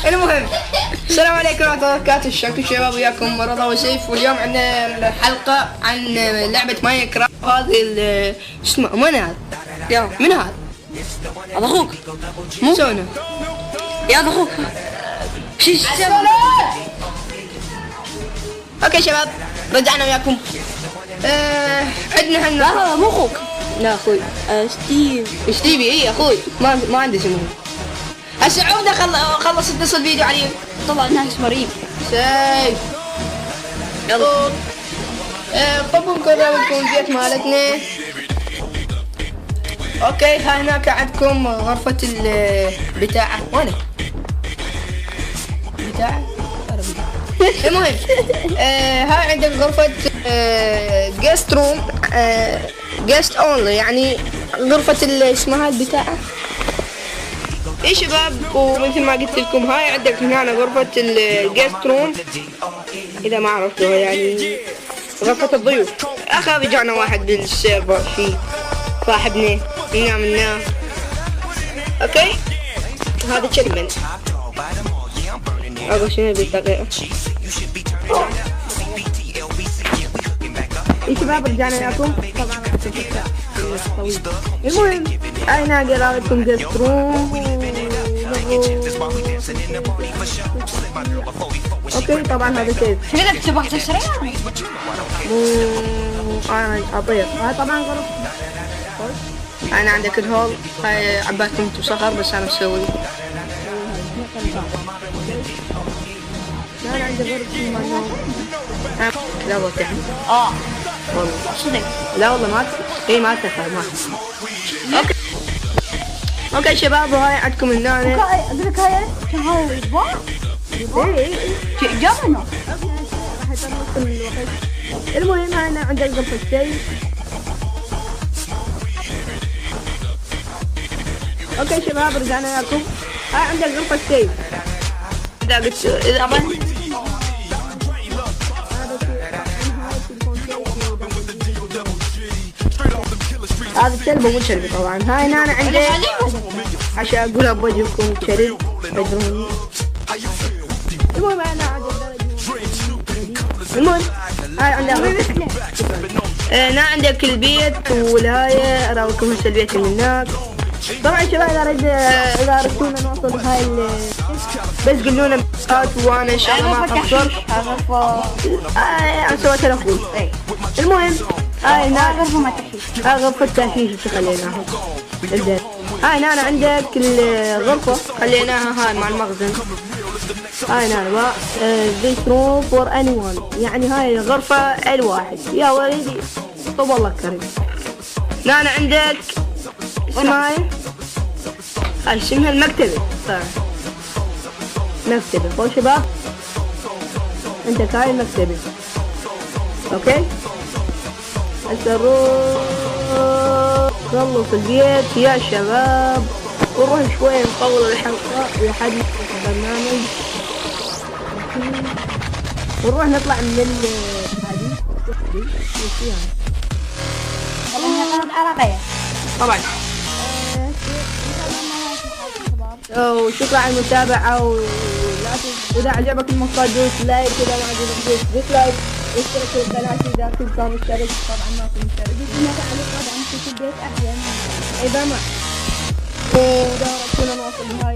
المهم، السلام عليكم ورحمة الله وبركاته. شكرا شباب، وياكم رضا وسيف، واليوم عندنا حلقة عن لعبة ماينكرافت. هذه اسمه من هذا؟ يا من هذا؟ هذا اخوك. مو سونا يا هذا اخوك. اوكي شباب، رجعنا وياكم. عندنا لا مو اخوك. لا اخوي ستيفي. اي اخوي، ما عندي اسمه. هسه عودة خلص اتصل فيديو عليه. طلع ناس مريب. سيف يلا. طبوا لكم البيت مالتنا. اوكي، ها هناك عندكم غرفة البتاعة. وين بتاعة؟ المهم، هاي عندك غرفة جيست روم، جيست اونلي، يعني غرفة اللي اسمها البتاعة. اي شباب، ومثل ما قلت لكم هاي عندك هنا غرفة الجيست روم، اذا ما عرفتوها يعني غرفة الضيوف. اخي رجعنا واحد بالسيرفر، في صاحبنا نام. اوكي، هذا كلمة اقول شنو بالدقيقة. اي شباب، رجعنا وياكم. المهم، انا اقرا لكم جيست روم. اوكي، طبعا هذا سيف. شنو تبغى تشتري؟ انا اطير. هاي طبعا غرف. انا عندك الهول. هاي عباكم انتو صخر، بس انا مسوي. لا، انا عندي غرفة لا والله تحت. والله صدق. لا والله ما اي ما تفهم. اوكي اوكي شباب، وهاي عندكم هنا. اقول لك هاي كان هاي يبغى. اي جابنا. راح يطلعكم من الوقت. المهم، هنا عندك غرفة السيف. اوكي شباب، رجعنا وياكم. هاي عندك غرفة السيف. اذا قلت طبعا هذا الكلب مو كلب طبعا. هاي انا عندي عشان اقولها بوجهكم كلب تدرون. المهم انا عندي المهم هاي عندك هنا عندك البيت، والهاي اراويكم هسه البيت من هناك. طبعا شباب، اذا ردتونا نوصل هاي بس قولوا لنا وانا ان شاء الله ما اقصر. انا سويت الاخوي. المهم، هاي هنا غرفة ما تحشيش. هاي غرفة تهشيش خليناها. زين، هاي هنا عندك الغرفة خليناها هاي مع المخزن. هاي هنا this room for anyone، يعني هاي الغرفة الواحد. يا وليدي طب الله كريم. هنا عندك اسمها هاي اسمها المكتبة. مكتبة. طيب شباب، عندك هاي المكتبة. اوكي، هسه نروح نخلص البيت يا شباب، ونروح شوي نطول الحلقة لحد البرنامج، ونروح نطلع من هذه طبعا. وشكرا على المتابعة، وإذا عجبك المقطع دوس لايك، إذا ما عجبك دوس ديسلايك، واشترك في القناة إذا كنت مشترك. طبعا ما كنت مشترك، لنا تعليقات عن كل البيت أحيانا إذا ما ودورتونا نوصل لهاي